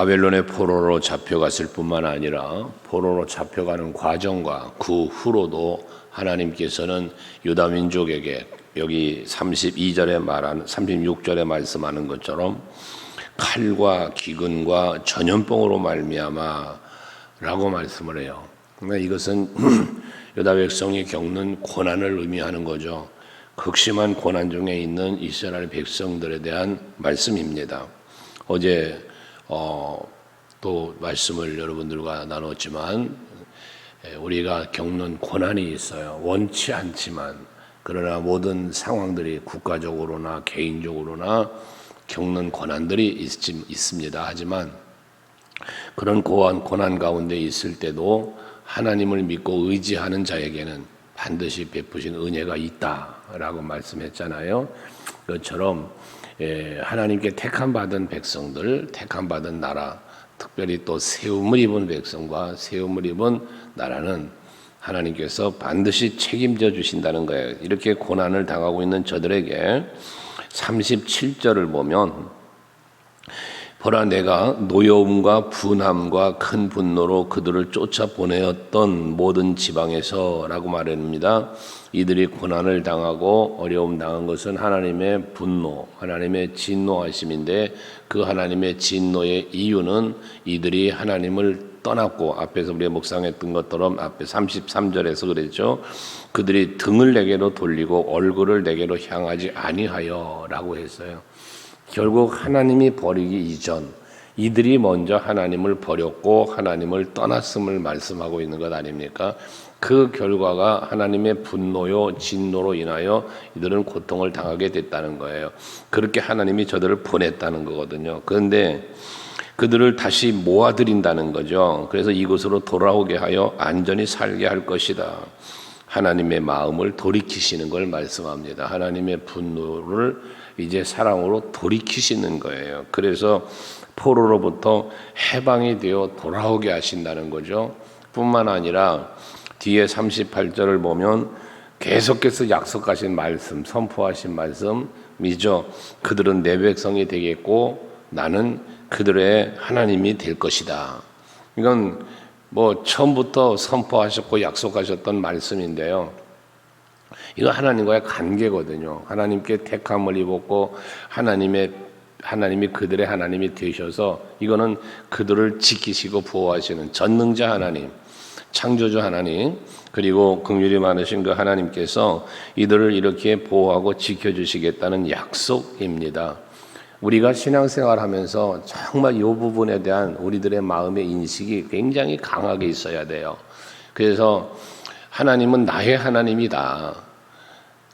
바벨론의 포로로 잡혀갔을 뿐만 아니라 포로로 잡혀가는 과정과 그 후로도 하나님께서는 유다 민족에게 여기 36절에 말씀하는 것처럼 칼과 기근과 전염병으로 말미암아라고 말씀을 해요. 그러니까 이것은 유다 백성이 겪는 고난을 의미하는 거죠. 극심한 고난 중에 있는 이스라엘 백성들에 대한 말씀입니다. 어제 또 말씀을 여러분들과 나눴지만 우리가 겪는 고난이 있어요. 원치 않지만 그러나 모든 상황들이 국가적으로나 개인적으로나 겪는 고난들이 있습니다. 하지만 그런 고난 가운데 있을 때도 하나님을 믿고 의지하는 자에게는 반드시 베푸신 은혜가 있다라고 말씀했잖아요. 그것처럼 하나님께 택함받은 백성들, 택함받은 나라, 특별히 또 세움을 입은 백성과 세움을 입은 나라는 하나님께서 반드시 책임져 주신다는 거예요. 이렇게 고난을 당하고 있는 저들에게 37절을 보면 보라 내가 노여움과 분함과 큰 분노로 그들을 쫓아보내었던 모든 지방에서 라고 말합니다. 이들이 고난을 당하고 어려움 당한 것은 하나님의 분노, 하나님의 진노하심인데 그 하나님의 진노의 이유는 이들이 하나님을 떠났고 앞에서 우리가 묵상했던 것처럼 앞에 33절에서 그랬죠. 그들이 등을 내게로 돌리고 얼굴을 내게로 향하지 아니하여 라고 했어요. 결국 하나님이 버리기 이전 이들이 먼저 하나님을 버렸고 하나님을 떠났음을 말씀하고 있는 것 아닙니까? 그 결과가 하나님의 분노요 진노로 인하여 이들은 고통을 당하게 됐다는 거예요. 그렇게 하나님이 저들을 보냈다는 거거든요. 그런데 그들을 다시 모아들인다는 거죠. 그래서 이곳으로 돌아오게 하여 안전히 살게 할 것이다. 하나님의 마음을 돌이키시는 걸 말씀합니다. 하나님의 분노를 이제 사랑으로 돌이키시는 거예요. 그래서 포로로부터 해방이 되어 돌아오게 하신다는 거죠. 뿐만 아니라 뒤에 38절을 보면 계속해서 약속하신 말씀, 선포하신 말씀이죠. 그들은 내 백성이 되겠고 나는 그들의 하나님이 될 것이다. 이건 처음부터 선포하셨고 약속하셨던 말씀인데요. 이거 하나님과의 관계거든요. 하나님께 택함을 입었고 하나님이 그들의 하나님이 되셔서 이거는 그들을 지키시고 보호하시는 전능자 하나님, 창조주 하나님, 그리고 긍휼이 많으신 그 하나님께서 이들을 이렇게 보호하고 지켜주시겠다는 약속입니다. 우리가 신앙생활하면서 정말 이 부분에 대한 우리들의 마음의 인식이 굉장히 강하게 있어야 돼요. 그래서 하나님은 나의 하나님이다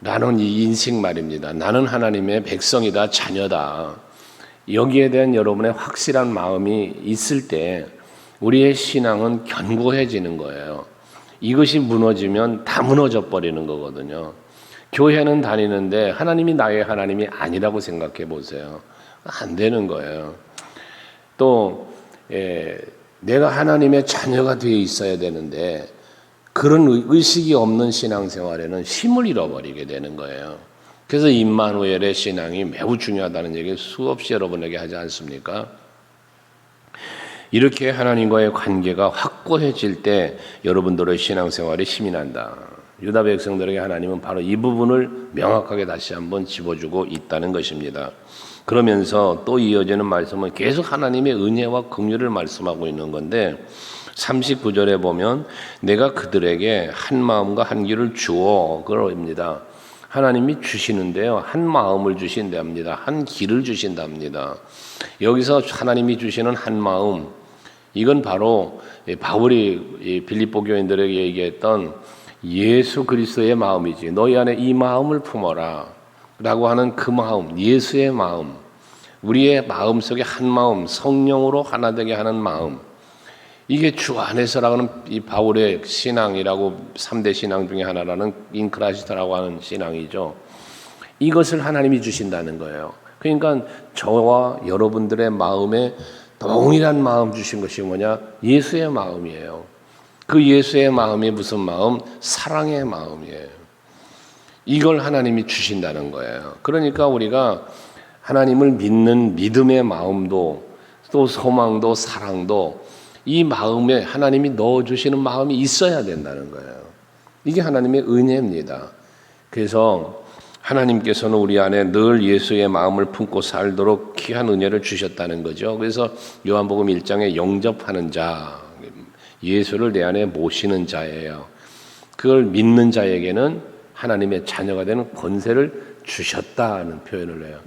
라는 이 인식 말입니다. 나는 하나님의 백성이다, 자녀다. 여기에 대한 여러분의 확실한 마음이 있을 때 우리의 신앙은 견고해지는 거예요. 이것이 무너지면 다 무너져 버리는 거거든요. 교회는 다니는데 하나님이 나의 하나님이 아니라고 생각해 보세요. 안 되는 거예요. 또 내가 하나님의 자녀가 되어 있어야 되는데 그런 의식이 없는 신앙생활에는 힘을 잃어버리게 되는 거예요. 그래서 임마누엘의 신앙이 매우 중요하다는 얘기 수없이 여러분에게 하지 않습니까? 이렇게 하나님과의 관계가 확고해질 때 여러분들의 신앙생활이 힘이 난다. 유다 백성들에게 하나님은 바로 이 부분을 명확하게 다시 한번 짚어주고 있다는 것입니다. 그러면서 또 이어지는 말씀은 계속 하나님의 은혜와 긍휼을 말씀하고 있는 건데 39절에 보면 내가 그들에게 한 마음과 한 길을 주어 그럽니다. 하나님이 주시는데요. 한 마음을 주신답니다. 한 길을 주신답니다. 여기서 하나님이 주시는 한 마음, 이건 바로 바울이 빌립보 교인들에게 얘기했던 예수 그리스도의 마음이지. 너희 안에 이 마음을 품어라 라고 하는 그 마음, 예수의 마음, 우리의 마음속에 한 마음, 성령으로 하나 되게 하는 마음, 이게 주 안에서라는 이 바울의 신앙이라고 3대 신앙 중에 하나라는 인크라시스라고 하는 신앙이죠. 이것을 하나님이 주신다는 거예요. 그러니까 저와 여러분들의 마음에 동일한 마음 주신 것이 뭐냐? 예수의 마음이에요. 그 예수의 마음이 무슨 마음? 사랑의 마음이에요. 이걸 하나님이 주신다는 거예요. 그러니까 우리가 하나님을 믿는 믿음의 마음도 또 소망도 사랑도 이 마음에 하나님이 넣어주시는 마음이 있어야 된다는 거예요. 이게 하나님의 은혜입니다. 그래서 하나님께서는 우리 안에 늘 예수의 마음을 품고 살도록 귀한 은혜를 주셨다는 거죠. 그래서 요한복음 1장에 영접하는 자, 예수를 내 안에 모시는 자예요. 그걸 믿는 자에게는 하나님의 자녀가 되는 권세를 주셨다는 표현을 해요.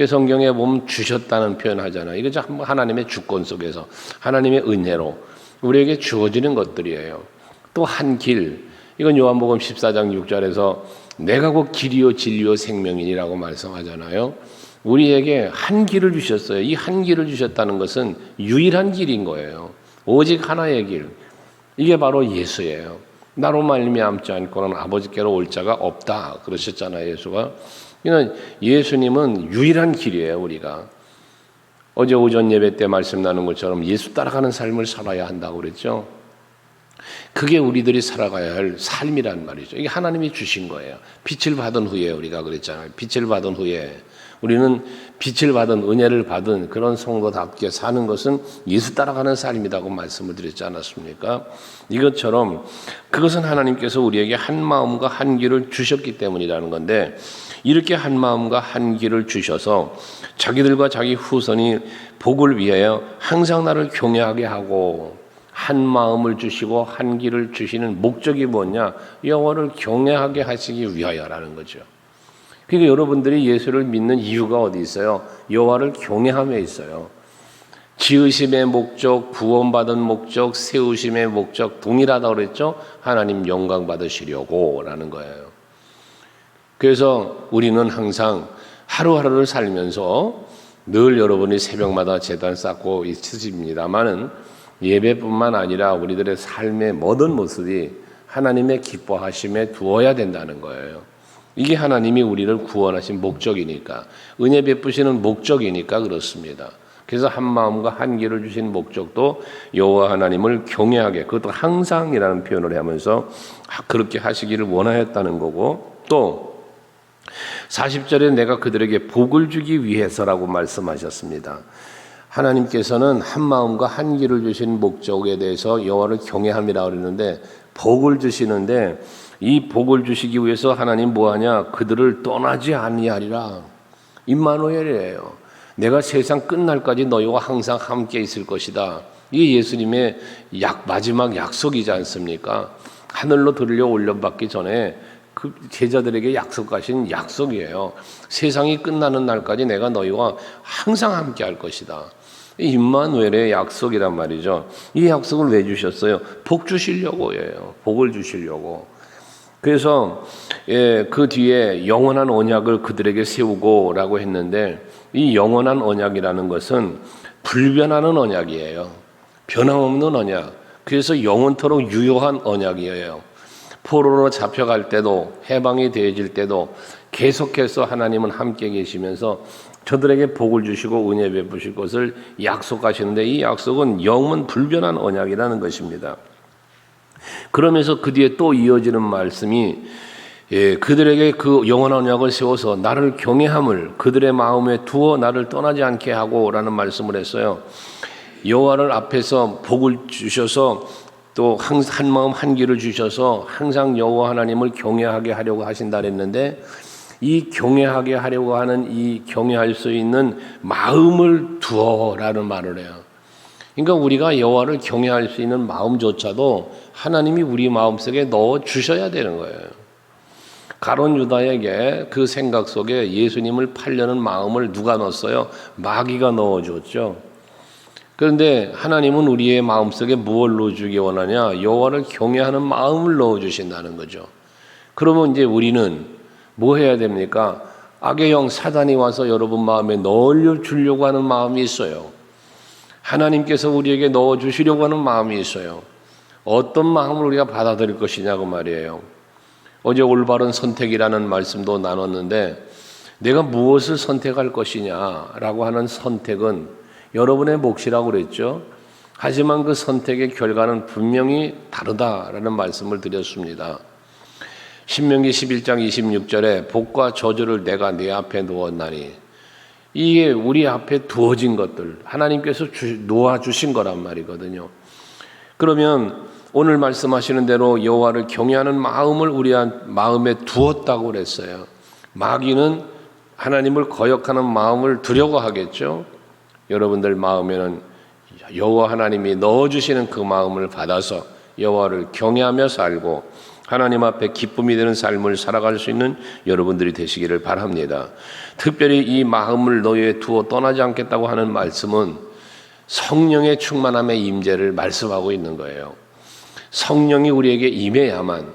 성경에 보면 주셨다는 표현 하잖아요. 이거 전부 하나님의 주권 속에서 하나님의 은혜로 우리에게 주어지는 것들이에요. 또 한 길, 이건 요한복음 14장 6절에서 내가 곧 길이요 진리요 생명이니라고 말씀하잖아요. 우리에게 한 길을 주셨어요. 이 한 길을 주셨다는 것은 유일한 길인 거예요. 오직 하나의 길. 이게 바로 예수예요. 나로 말미암지 않고는 아버지께로 올 자가 없다 그러셨잖아요. 예수가. 그러니까 예수님은 유일한 길이에요. 우리가 어제 오전 예배 때 말씀 나눈 것처럼 예수 따라가는 삶을 살아야 한다고 그랬죠. 그게 우리들이 살아가야 할 삶이란 말이죠. 이게 하나님이 주신 거예요. 빛을 받은 후에 우리가 그랬잖아요. 빛을 받은 후에 우리는 빛을 받은 은혜를 받은 그런 성도답게 사는 것은 예수 따라가는 삶이라고 말씀을 드렸지 않았습니까? 이것처럼 그것은 하나님께서 우리에게 한 마음과 한 길을 주셨기 때문이라는 건데 이렇게 한 마음과 한 길을 주셔서 자기들과 자기 후손이 복을 위하여 항상 나를 경외하게 하고 한 마음을 주시고 한 길을 주시는 목적이 뭐냐? 여호와를 경외하게 하시기 위하여라는 거죠. 그러니까 여러분들이 예수를 믿는 이유가 어디 있어요? 여호와를 경외함에 있어요. 지으심의 목적, 구원받은 목적, 세우심의 목적 동일하다고 그랬죠? 하나님 영광 받으시려고 라는 거예요. 그래서 우리는 항상 하루하루를 살면서 늘 여러분이 새벽마다 제단 쌓고 있으십니다만은 예배뿐만 아니라 우리들의 삶의 모든 모습이 하나님의 기뻐하심에 두어야 된다는 거예요. 이게 하나님이 우리를 구원하신 목적이니까, 은혜 베푸시는 목적이니까 그렇습니다. 그래서 한 마음과 한 길을 주신 목적도 여호와 하나님을 경외하게, 그것도 항상이라는 표현을 하면서 그렇게 하시기를 원하였다는 거고, 또 40절에 내가 그들에게 복을 주기 위해서라고 말씀하셨습니다. 하나님께서는 한 마음과 한 길을 주신 목적에 대해서 여호와를 경외함이라고 그러는데 복을 주시는데 이 복을 주시기 위해서 하나님 뭐하냐? 그들을 떠나지 아니하리라. 임마누엘이에요. 내가 세상 끝날까지 너희와 항상 함께 있을 것이다. 이게 예수님의 마지막 약속이지 않습니까? 하늘로 들려 올려받기 전에 그 제자들에게 약속하신 약속이에요. 세상이 끝나는 날까지 내가 너희와 항상 함께 할 것이다. 임마누엘의 약속이란 말이죠. 이 약속을 왜 주셨어요? 복 주시려고 해요. 복을 주시려고. 그래서 그 뒤에 영원한 언약을 그들에게 세우고라고 했는데 이 영원한 언약이라는 것은 불변하는 언약이에요. 변함없는 언약. 그래서 영원토록 유효한 언약이에요. 포로로 잡혀갈 때도 해방이 되어질 때도 계속해서 하나님은 함께 계시면서 저들에게 복을 주시고 은혜 베푸실 것을 약속하시는데 이 약속은 영원 불변한 언약이라는 것입니다. 그러면서 그 뒤에 또 이어지는 말씀이 그들에게 그 영원한 언약을 세워서 나를 경외함을 그들의 마음에 두어 나를 떠나지 않게 하고라는 말씀을 했어요. 여호와를 앞에서 복을 주셔서 또 한 마음 한 길을 주셔서 항상 여호와 하나님을 경외하게 하려고 하신다 그랬는데 이 경외하게 하려고 하는 이 경외할 수 있는 마음을 두어라는 말을 해요. 그러니까 우리가 여호와를 경외할 수 있는 마음조차도 하나님이 우리 마음속에 넣어 주셔야 되는 거예요. 가룟 유다에게 그 생각 속에 예수님을 팔려는 마음을 누가 넣었어요? 마귀가 넣어줬죠. 그런데 하나님은 우리의 마음속에 무엇을 넣어주기 원하냐? 여호와를 경외하는 마음을 넣어주신다는 거죠. 그러면 이제 우리는 뭐 해야 됩니까? 악의 영 사단이 와서 여러분 마음에 넣어주려고 하는 마음이 있어요. 하나님께서 우리에게 넣어주시려고 하는 마음이 있어요. 어떤 마음을 우리가 받아들일 것이냐고 말이에요. 어제 올바른 선택이라는 말씀도 나눴는데 내가 무엇을 선택할 것이냐라고 하는 선택은 여러분의 몫이라고 그랬죠. 하지만 그 선택의 결과는 분명히 다르다라는 말씀을 드렸습니다. 신명기 11장 26절에 복과 저주를 내가 네 앞에 놓았나니 이게 우리 앞에 두어진 것들, 하나님께서 놓아주신 거란 말이거든요. 그러면 오늘 말씀하시는 대로 여호와를 경외하는 마음을 우리 마음에 두었다고 그랬어요. 마귀는 하나님을 거역하는 마음을 두려고 하겠죠. 여러분들 마음에는 여호와 하나님이 넣어주시는 그 마음을 받아서 여호와를 경외하며 살고 하나님 앞에 기쁨이 되는 삶을 살아갈 수 있는 여러분들이 되시기를 바랍니다. 특별히 이 마음을 너희에 두어 떠나지 않겠다고 하는 말씀은 성령의 충만함의 임재를 말씀하고 있는 거예요. 성령이 우리에게 임해야만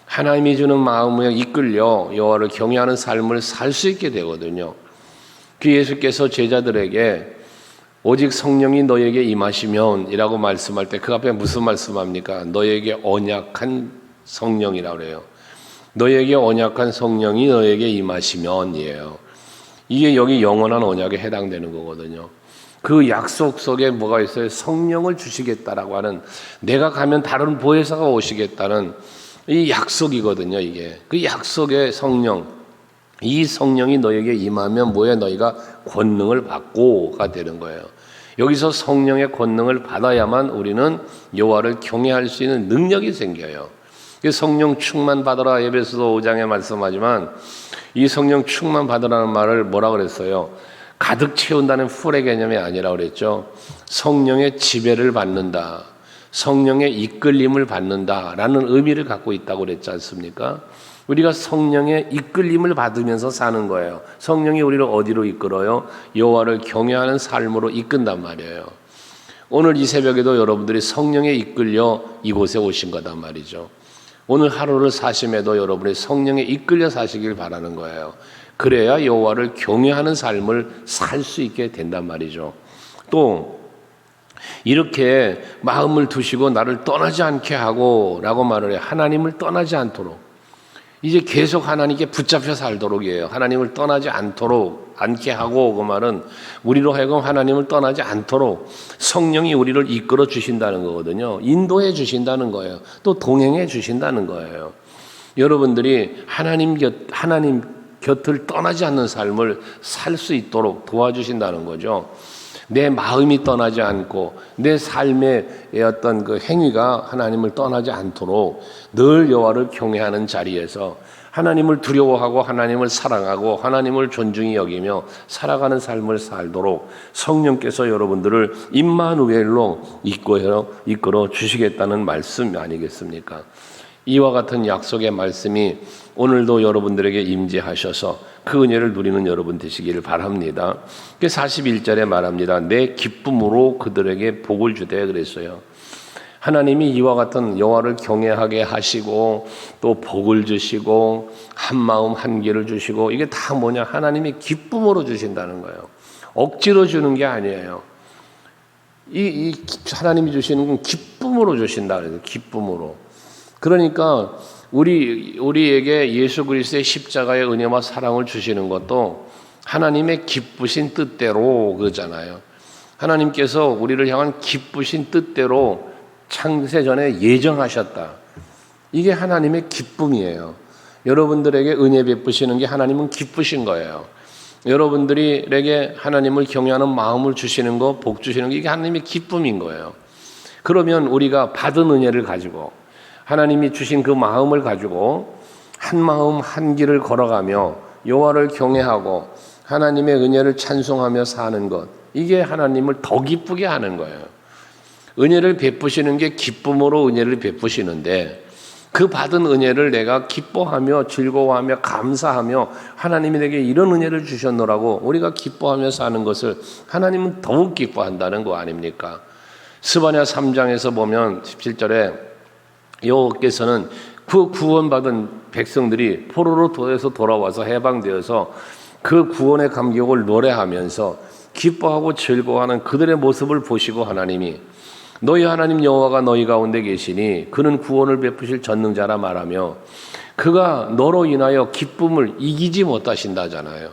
하나님이 주는 마음에 이끌려 여호와를 경외하는 삶을 살 수 있게 되거든요. 그 예수께서 제자들에게 오직 성령이 너에게 임하시면 이라고 말씀할 때 그 앞에 무슨 말씀합니까? 너에게 언약한 성령이라고 그래요. 너에게 언약한 성령이 너에게 임하시면이에요. 이게 여기 영원한 언약에 해당되는 거거든요. 그 약속 속에 뭐가 있어요? 성령을 주시겠다라고 하는, 내가 가면 다른 보혜사가 오시겠다는 이 약속이거든요. 이게 그 약속의 성령, 이 성령이 너에게 임하면 뭐에 너희가 권능을 받고가 되는 거예요. 여기서 성령의 권능을 받아야만 우리는 여호와를 경외할 수 있는 능력이 생겨요. 성령 충만 받으라, 에베소서 5장에 말씀하지만 이 성령 충만 받으라는 말을 뭐라 그랬어요? 가득 채운다는 풀의 개념이 아니라 그랬죠. 성령의 지배를 받는다, 성령의 이끌림을 받는다라는 의미를 갖고 있다고 그랬지 않습니까? 우리가 성령의 이끌림을 받으면서 사는 거예요. 성령이 우리를 어디로 이끌어요? 여호와를 경외하는 삶으로 이끈단 말이에요. 오늘 이 새벽에도 여러분들이 성령에 이끌려 이곳에 오신 거단 말이죠. 오늘 하루를 사심에도 여러분이 성령에 이끌려 사시길 바라는 거예요. 그래야 여호와를 경외하는 삶을 살 수 있게 된단 말이죠. 또 이렇게 마음을 두시고 나를 떠나지 않게 하고 라고 말을 해요. 하나님을 떠나지 않도록, 이제 계속 하나님께 붙잡혀 살도록이에요. 하나님을 떠나지 않게 하고, 그 말은 우리로 하여금 하나님을 떠나지 않도록 성령이 우리를 이끌어 주신다는 거거든요. 인도해 주신다는 거예요. 또 동행해 주신다는 거예요. 여러분들이 하나님 곁을 떠나지 않는 삶을 살 수 있도록 도와주신다는 거죠. 내 마음이 떠나지 않고 내 삶의 어떤 그 행위가 하나님을 떠나지 않도록 늘 여호와를 경외하는 자리에서 하나님을 두려워하고 하나님을 사랑하고 하나님을 존중히 여기며 살아가는 삶을 살도록 성령께서 여러분들을 임마누엘로 이끌어 주시겠다는 말씀 아니겠습니까? 이와 같은 약속의 말씀이 오늘도 여러분들에게 임재하셔서 그 은혜를 누리는 여러분 되시기를 바랍니다. 41절에 말합니다. 내 기쁨으로 그들에게 복을 주되 그랬어요. 하나님이 이와 같은 여호와를 경외하게 하시고 또 복을 주시고 한마음 한기를 주시고, 이게 다 뭐냐? 하나님이 기쁨으로 주신다는 거예요. 억지로 주는 게 아니에요. 이 하나님이 주시는 건 기쁨으로 주신다 그래요. 기쁨으로. 그러니까 우리에게 예수 그리스도의 십자가의 은혜와 사랑을 주시는 것도 하나님의 기쁘신 뜻대로 그러잖아요. 하나님께서 우리를 향한 기쁘신 뜻대로 창세전에 예정하셨다. 이게 하나님의 기쁨이에요. 여러분들에게 은혜 베푸시는 게 하나님은 기쁘신 거예요. 여러분들에게 하나님을 경외하는 마음을 주시는 거, 복 주시는 게 이게 하나님의 기쁨인 거예요. 그러면 우리가 받은 은혜를 가지고 하나님이 주신 그 마음을 가지고 한 마음 한 길을 걸어가며 여호와를 경외하고 하나님의 은혜를 찬송하며 사는 것, 이게 하나님을 더 기쁘게 하는 거예요. 은혜를 베푸시는 게 기쁨으로 은혜를 베푸시는데 그 받은 은혜를 내가 기뻐하며 즐거워하며 감사하며 하나님이 내게 이런 은혜를 주셨노라고 우리가 기뻐하며 사는 것을 하나님은 더욱 기뻐한다는 거 아닙니까? 스바냐 3장에서 보면 17절에 여호와께서는 그 구원받은 백성들이 포로로 도에서 돌아와서 해방되어서 그 구원의 감격을 노래하면서 기뻐하고 즐거워하는 그들의 모습을 보시고 하나님이 너희 하나님 여호와가 너희 가운데 계시니 그는 구원을 베푸실 전능자라 말하며 그가 너로 인하여 기쁨을 이기지 못하신다잖아요.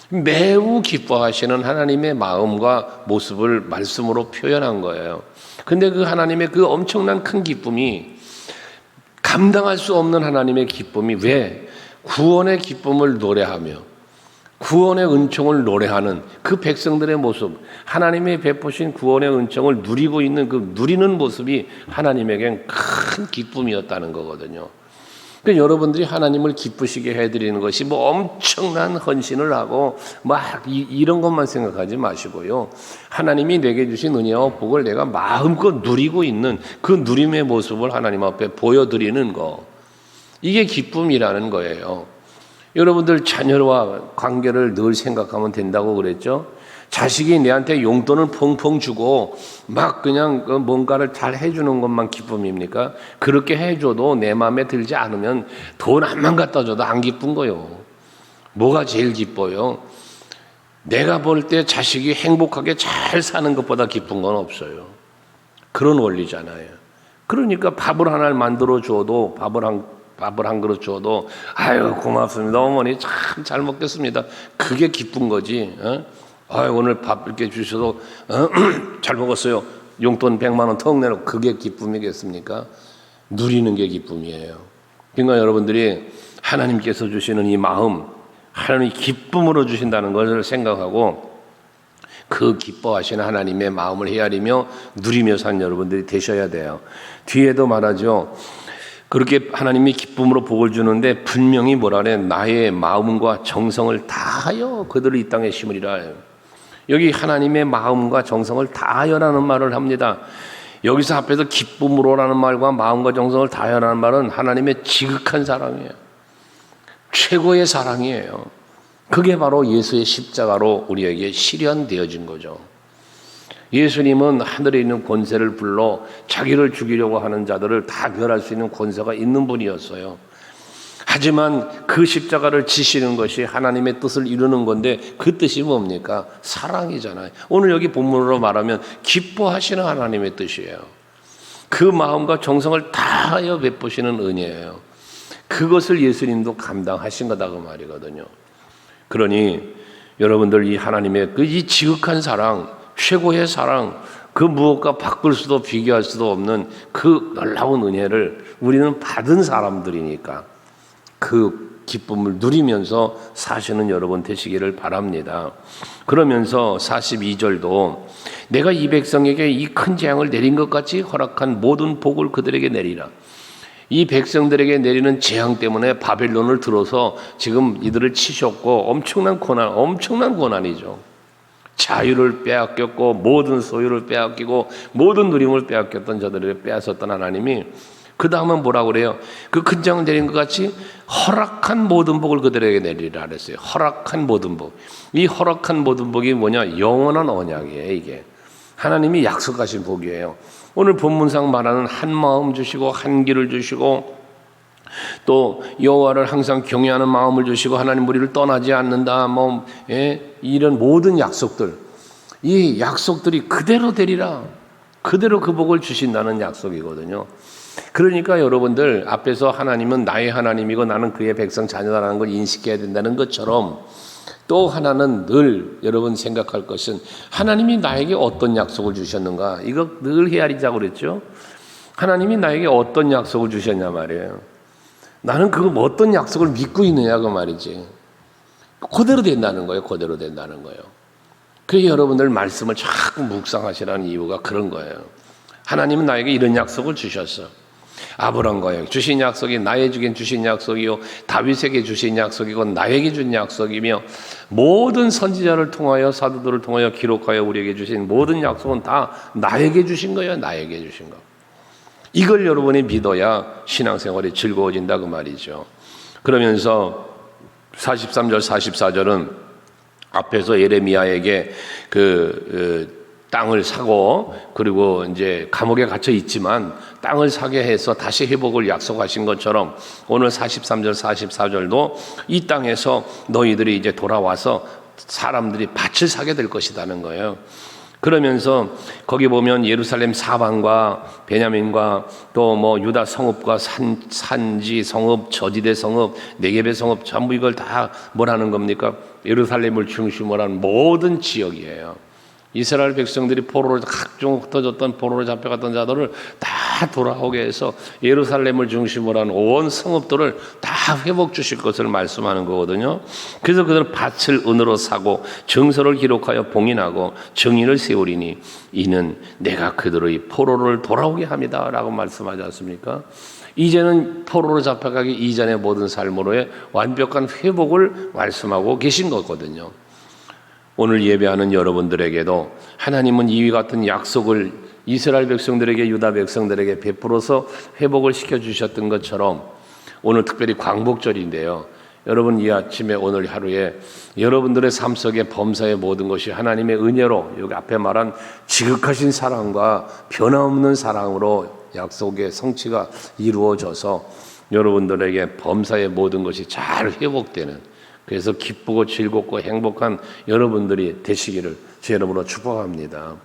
매우 기뻐하시는 하나님의 마음과 모습을 말씀으로 표현한 거예요. 근데 그 하나님의 그 엄청난 큰 기쁨이, 감당할 수 없는 하나님의 기쁨이 왜 구원의 기쁨을 노래하며 구원의 은총을 노래하는 그 백성들의 모습, 하나님이 베푸신 구원의 은총을 누리고 있는 그 누리는 모습이 하나님에겐 큰 기쁨이었다는 거거든요. 그러니까 여러분들이 하나님을 기쁘시게 해드리는 것이 뭐 엄청난 헌신을 하고 막 이런 것만 생각하지 마시고요. 하나님이 내게 주신 은혜와 복을 내가 마음껏 누리고 있는 그 누림의 모습을 하나님 앞에 보여드리는 거. 이게 기쁨이라는 거예요. 여러분들 자녀와 관계를 늘 생각하면 된다고 그랬죠. 자식이 내한테 용돈을 펑펑 주고 막 그냥 뭔가를 잘 해주는 것만 기쁨입니까? 그렇게 해줘도 내 마음에 들지 않으면 돈 한만 갖다 줘도 안 기쁜 거요. 뭐가 제일 기뻐요? 내가 볼 때 자식이 행복하게 잘 사는 것보다 기쁜 건 없어요. 그런 원리잖아요. 그러니까 밥을 하나 만들어 줘도 밥을 한 그릇 줘도 아유 고맙습니다 어머니 참 잘 먹겠습니다. 그게 기쁜 거지. 아유 오늘 밥 이렇게 주셔도 잘 먹었어요. 용돈 100만 원 턱 내놓고 그게 기쁨이겠습니까? 누리는 게 기쁨이에요. 그러니까 여러분들이 하나님께서 주시는 이 마음, 하나님이 기쁨으로 주신다는 것을 생각하고 그 기뻐하시는 하나님의 마음을 헤아리며 누리며 산 여러분들이 되셔야 돼요. 뒤에도 말하죠. 그렇게 하나님이 기쁨으로 복을 주는데 분명히 뭐라 그래? 나의 마음과 정성을 다하여 그들을 이 땅에 심으리라. 여기 하나님의 마음과 정성을 다하여라는 말을 합니다. 여기서 앞에서 기쁨으로라는 말과 마음과 정성을 다하여라는 말은 하나님의 지극한 사랑이에요. 최고의 사랑이에요. 그게 바로 예수의 십자가로 우리에게 실현되어진 거죠. 예수님은 하늘에 있는 권세를 불러 자기를 죽이려고 하는 자들을 다 멸할 수 있는 권세가 있는 분이었어요. 하지만 그 십자가를 지시는 것이 하나님의 뜻을 이루는 건데 그 뜻이 뭡니까? 사랑이잖아요. 오늘 여기 본문으로 말하면 기뻐하시는 하나님의 뜻이에요. 그 마음과 정성을 다하여 베푸시는 은혜예요. 그것을 예수님도 감당하신 거다 그 말이거든요. 그러니 여러분들 이 하나님의 그 이 지극한 사랑, 최고의 사랑, 그 무엇과 바꿀 수도 비교할 수도 없는 그 놀라운 은혜를 우리는 받은 사람들이니까 그 기쁨을 누리면서 사시는 여러분 되시기를 바랍니다. 그러면서 42절도 내가 이 백성에게 이 큰 재앙을 내린 것 같이 허락한 모든 복을 그들에게 내리라. 이 백성들에게 내리는 재앙 때문에 바벨론을 들어서 지금 이들을 치셨고 엄청난 고난이죠. 자유를 빼앗겼고 모든 소유를 빼앗기고 모든 누림을 빼앗겼던 저들을 빼앗았던 하나님이 그 다음은 뭐라고 그래요? 그 큰 재앙을 내린 것 같이 허락한 모든 복을 그들에게 내리라 그랬어요. 허락한 모든 복. 이 허락한 모든 복이 뭐냐? 영원한 언약이에요. 이게 하나님이 약속하신 복이에요. 오늘 본문상 말하는 한 마음 주시고 한 길을 주시고 또 여호와를 항상 경외하는 마음을 주시고 하나님 우리를 떠나지 않는다 이런 모든 약속들, 이 약속들이 그대로 되리라. 그대로 그 복을 주신다는 약속이거든요. 그러니까 여러분들 앞에서 하나님은 나의 하나님이고 나는 그의 백성 자녀다라는 걸 인식해야 된다는 것처럼 또 하나는 늘 여러분 생각할 것은 하나님이 나에게 어떤 약속을 주셨는가. 이거 늘 헤아리자고 그랬죠. 하나님이 나에게 어떤 약속을 주셨냐 말이에요. 나는 그 어떤 약속을 믿고 있느냐 그 말이지. 그대로 된다는 거예요. 그대로 된다는 거예요. 그래서 여러분들 말씀을 자꾸 묵상하시라는 이유가 그런 거예요. 하나님은 나에게 이런 약속을 주셨어. 아브람과에 주신 약속이 나에게 주신 약속이요 다윗에게 주신 약속이고 나에게 준 약속이며 모든 선지자를 통하여 사도들을 통하여 기록하여 우리에게 주신 모든 약속은 다 나에게 주신 거예요. 나에게 주신 거. 이걸 여러분이 믿어야 신앙생활이 즐거워진다 그 말이죠. 그러면서 43절 44절은 앞에서 예레미야에게 땅을 사고 그리고 이제 감옥에 갇혀 있지만 땅을 사게 해서 다시 회복을 약속하신 것처럼 오늘 43절 44절도 이 땅에서 너희들이 이제 돌아와서 사람들이 밭을 사게 될 것이라는 거예요. 그러면서 거기 보면 예루살렘 사방과 베냐민과 또 뭐 유다 성읍과 산지 성읍, 저지대 성읍, 네겝의 성읍 전부 이걸 다 뭐라는 겁니까? 예루살렘을 중심으로 한 모든 지역이에요. 이스라엘 백성들이 포로로 각종 흩어졌던 포로로 잡혀갔던 자들을 다 다 돌아오게 해서 예루살렘을 중심으로 한 온 성읍들을 다 회복 주실 것을 말씀하는 거거든요. 그래서 그들은 밭을 은으로 사고 정서를 기록하여 봉인하고 정의를 세우리니 이는 내가 그들의 포로를 돌아오게 합니다 라고 말씀하지 않습니까? 이제는 포로로 잡혀가기 이전의 모든 삶으로의 완벽한 회복을 말씀하고 계신 거거든요. 오늘 예배하는 여러분들에게도 하나님은 이와 같은 약속을 이스라엘 백성들에게, 유다 백성들에게 베풀어서 회복을 시켜주셨던 것처럼 오늘 특별히 광복절인데요. 여러분 이 아침에 오늘 하루에 여러분들의 삶 속에 범사의 모든 것이 하나님의 은혜로, 여기 앞에 말한 지극하신 사랑과 변함없는 사랑으로 약속의 성취가 이루어져서 여러분들에게 범사의 모든 것이 잘 회복되는, 그래서 기쁘고 즐겁고 행복한 여러분들이 되시기를 제 이름으로 축복합니다.